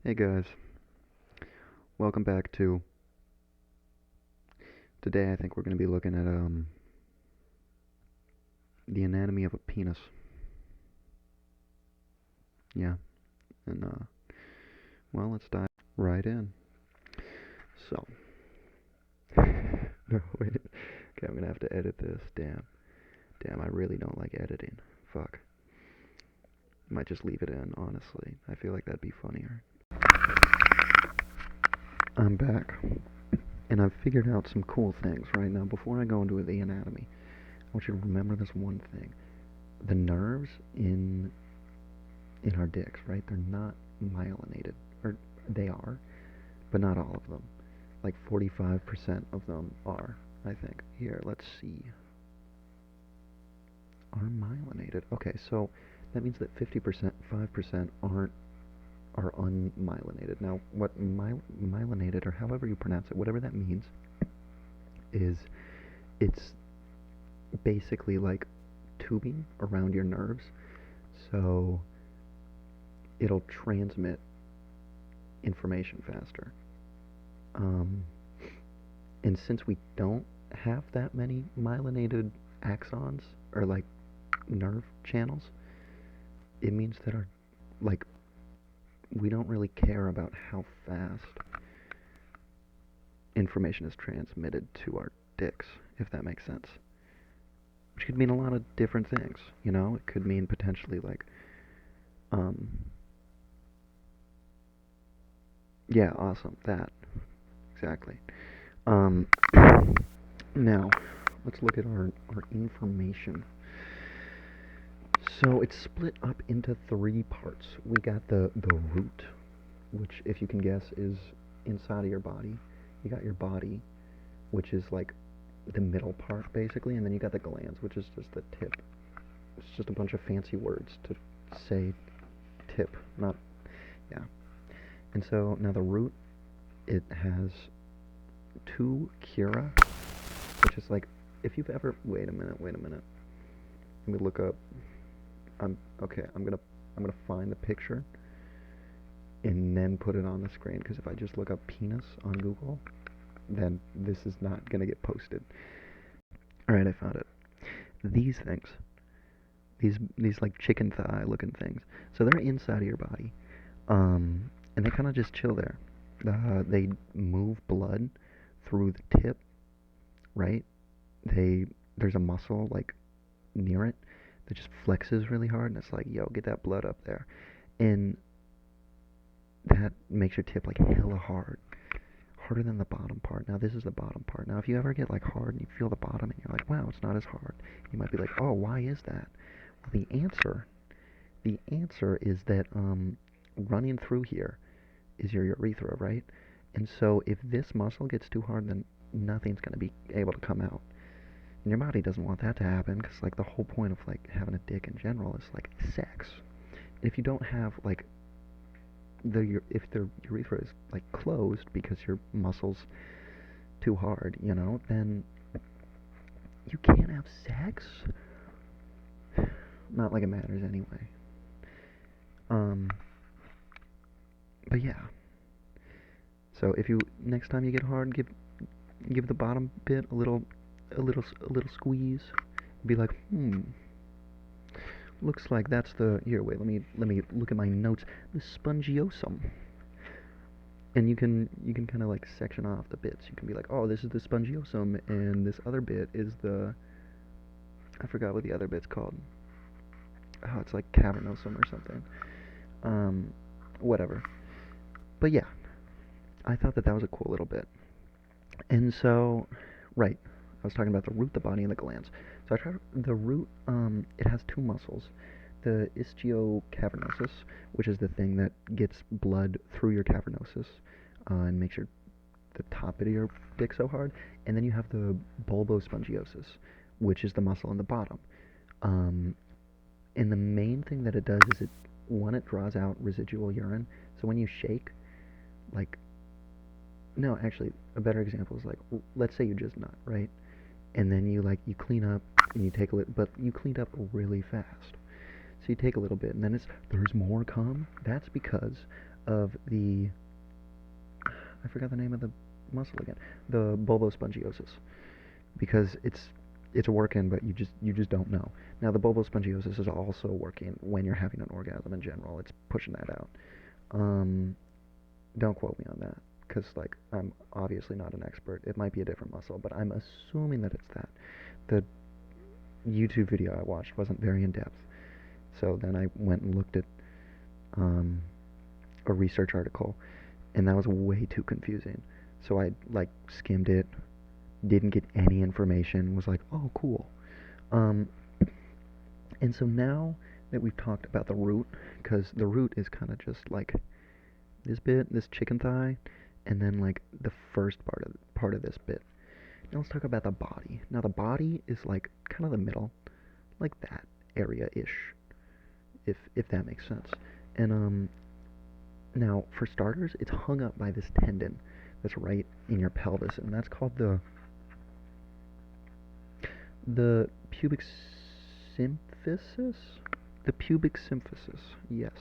Hey guys, welcome back to today. I think we're going to be looking at the anatomy of a penis. Yeah, and well, let's dive right in. So, no wait, okay, I'm gonna have to edit this. Damn, I really don't like editing. Fuck, might just leave it in. Honestly, I feel like that'd be funnier. I'm back, and I've figured out some cool things right now. Before I go into the anatomy, I want you to remember this one thing: the nerves in our dicks, right? They're not myelinated, or they are, but not all of them. Like 45% of them are, I think. Here, let's see. Are myelinated. Okay, so that means that 50%, 5% are unmyelinated. Now, what myelinated, or however you pronounce it, whatever that means, is it's basically like tubing around your nerves, so it'll transmit information faster. Um, and since we don't have that many myelinated axons or like nerve channels, it means that our like we don't really care about how fast information is transmitted to our dicks, if that makes sense. Which could mean a lot of different things, you know? It could mean potentially like um yeah, awesome, that. Exactly. Um Now, let's look at our information. So it's split up into three parts. We got the root, which, if you can guess, is inside of your body. You got your body, which is like the middle part, basically, and then you got the glands, which is just the tip. It's just a bunch of fancy words to say tip, not, yeah. And so now the root, it has two cura, which is like, if you've ever, wait a minute. Let me look up. Okay. I'm gonna find the picture and then put it on the screen, because if I just look up penis on Google, then this is not gonna get posted. All right, I found it. These things, these like chicken thigh looking things. So they're inside of your body, and they kind of just chill there. They move blood through the tip, right? There's a muscle like near it that just flexes really hard, and it's like, yo, get that blood up there, and that makes your tip like hella hard, harder than the bottom part. Now this is the bottom part. Now if you ever get like hard and you feel the bottom and you're like, wow, it's not as hard, you might be like, oh, why is that? Well, the answer is that running through here is your urethra, right? And so if this muscle gets too hard, then nothing's going to be able to come out. And your body doesn't want that to happen, because like the whole point of like having a dick in general is like sex. And if you don't have like if the urethra is like closed because your muscles too hard, then you can't have sex. Not like it matters anyway. Um, but yeah. So if you next time you get hard, give the bottom bit a little squeeze. Be like, looks like that's the here. Wait, let me look at my notes. The spongiosum. And you can kind of like section off the bits. You can be like, oh, this is the spongiosum, and this other bit is the, I forgot what the other bit's called. Oh, it's like cavernosum or something. Whatever. But yeah, I thought that was a cool little bit. And so, right, I was talking about the root, the body, and the glands. So I tried the root. It has two muscles: the ischiocavernosus, which is the thing that gets blood through your cavernosus and makes the top of your dick so hard, and then you have the bulbospongiosus, which is the muscle in the bottom. Um, and the main thing that it does is it draws out residual urine. So when you shake, like, no, actually, a better example is like, let's say you just nut, right? And then you clean up and you take a little, but you cleaned up really fast. So you take a little bit, and then there's more cum. That's because of the, I forgot the name of the muscle again, the bulbospongiosus, because it's working, but you just don't know. Now the bulbospongiosis is also working when you're having an orgasm in general. It's pushing that out. Um, don't quote me on that, because like I'm obviously not an expert. It might be a different muscle, but I'm assuming that it's that. The YouTube video I watched wasn't very in depth, so then I went and looked at um, a research article, and that was way too confusing. So I like skimmed it, didn't get any information, was like, oh, cool. Um, and so now that we've talked about the root, because the root is kind of just like this bit, this chicken thigh, and then like the first part of this bit. Now let's talk about the body. Now the body is like kind of the middle, like that area ish, if that makes sense. And now for starters, it's hung up by this tendon that's right in your pelvis, and that's called the pubic symphysis. The pubic symphysis. Yes,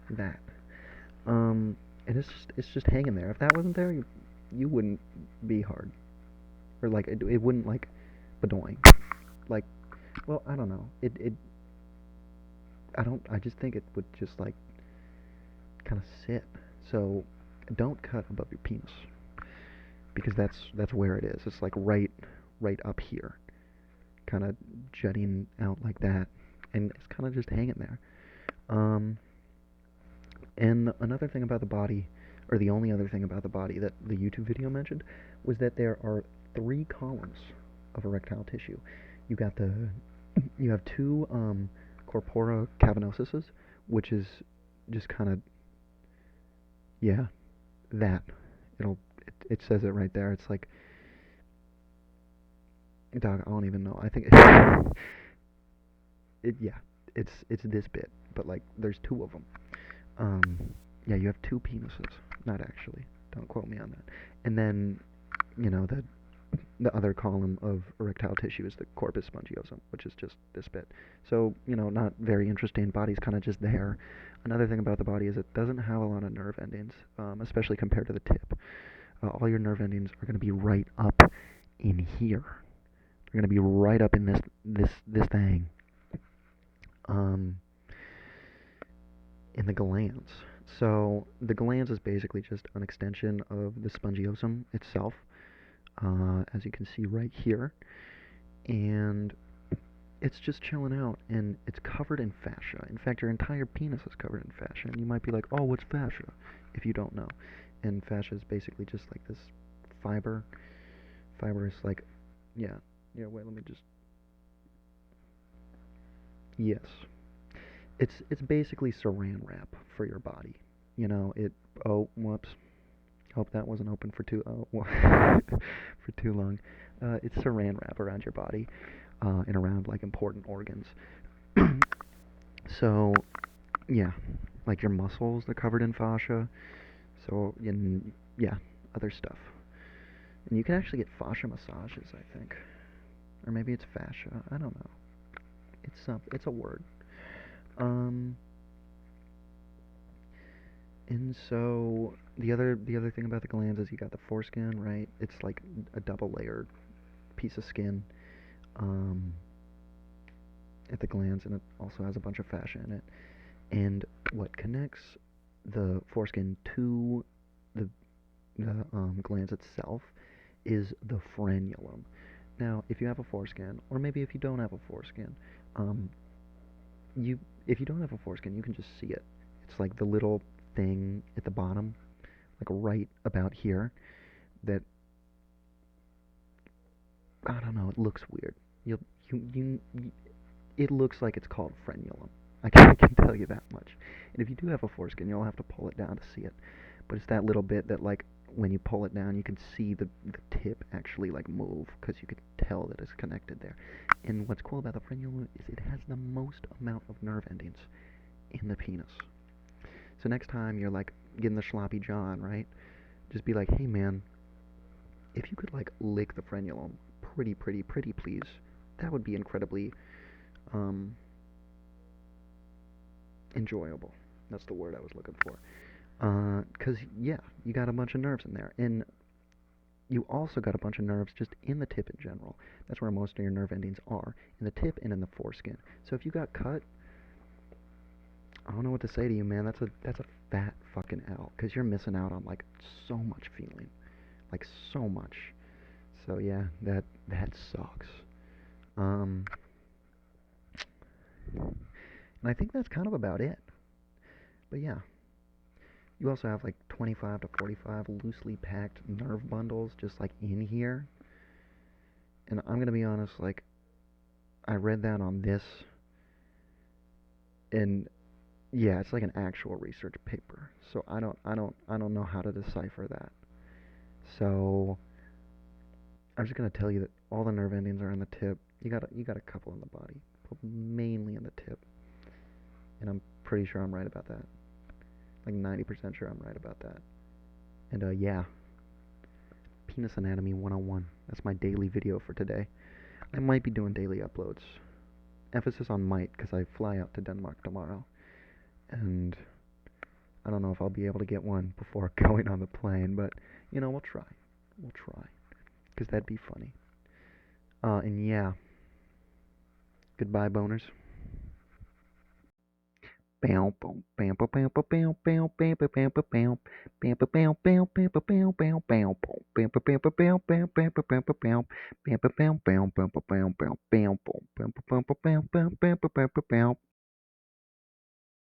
that. And it's just hanging there. If that wasn't there, you wouldn't be hard, or like it wouldn't like bedoing. Like, well, I don't know. I don't. I just think it would just like kind of sit. So don't cut above your penis, because that's where it is. It's like right up here, kind of jutting out like that, and it's kind of just hanging there. Um, and another thing about the body, or the only other thing about the body that the YouTube video mentioned, was that there are three columns of erectile tissue. You got the you have two corpora cavernosuses, which is just kind of, yeah, that. It says it right there. It's like, dog, I don't even know. I think yeah, it's this bit, but like there's two of them. Yeah, you have two penises. Not actually. Don't quote me on that. And then, the other column of erectile tissue is the corpus spongiosum, which is just this bit. So, not very interesting. Body's kind of just there. Another thing about the body is it doesn't have a lot of nerve endings, especially compared to the tip. All your nerve endings are going to be right up in here. They're going to be right up in this thing. Um, in the glands. So the glands is basically just an extension of the spongiosum itself, as you can see right here, and it's just chilling out, and it's covered in fascia. In fact, your entire penis is covered in fascia, and you might be like, oh, what's fascia, if you don't know. And fascia is basically just like this fiber. Fiber is like, yeah, wait, let me just, yes. It's basically saran wrap for your body. Oh, whoops. Hope that wasn't open for for too long. It's saran wrap around your body, and around like important organs. So, yeah, like your muscles, they're covered in fascia. So, yeah, other stuff. And you can actually get fascia massages, I think, or maybe it's fascia. I don't know. It's a word. Um, and so the other thing about the glands is you got the foreskin, right? It's like a double layered piece of skin, um, at the glands, and it also has a bunch of fascia in it. And what connects the foreskin to the glands itself is the frenulum. Now, if you have a foreskin, or maybe if you don't have a foreskin, um, you if you don't have a foreskin, you can just see it. It's like the little thing at the bottom, like right about here, that, I don't know. It looks weird. You it looks like it's called frenulum. I can tell you that much. And if you do have a foreskin, you'll have to pull it down to see it. But it's that little bit that, like, when you pull it down, you can see the tip actually, like, move, because you can tell that it's connected there. And what's cool about the frenulum is it has the most amount of nerve endings in the penis. So next time you're, like, getting the sloppy john, right? Just be like, hey, man, if you could, like, lick the frenulum pretty, please, that would be incredibly, um, enjoyable. That's the word I was looking for. Because, yeah, you got a bunch of nerves in there. And you also got a bunch of nerves just in the tip in general. That's where most of your nerve endings are, in the tip and in the foreskin. So if you got cut, I don't know what to say to you, man. That's a fat fucking L, because you're missing out on like so much feeling, like so much. So yeah, that sucks. Um, and I think that's kind of about it. But yeah, you also have like 25 to 45 loosely packed nerve bundles just like in here. And I'm gonna be honest, like I read that on this, and yeah, it's like an actual research paper. So I don't know how to decipher that. So I'm just gonna tell you that all the nerve endings are in the tip. You got a couple in the body, but mainly in the tip. And I'm pretty sure I'm right about that. Like 90% sure I'm right about that. And yeah, penis anatomy 101. That's my daily video for today. I might be doing daily uploads. Emphasis on might, because I fly out to Denmark tomorrow. And I don't know if I'll be able to get one before going on the plane, but we'll try. We'll try. Because that'd be funny. And yeah, goodbye, boners.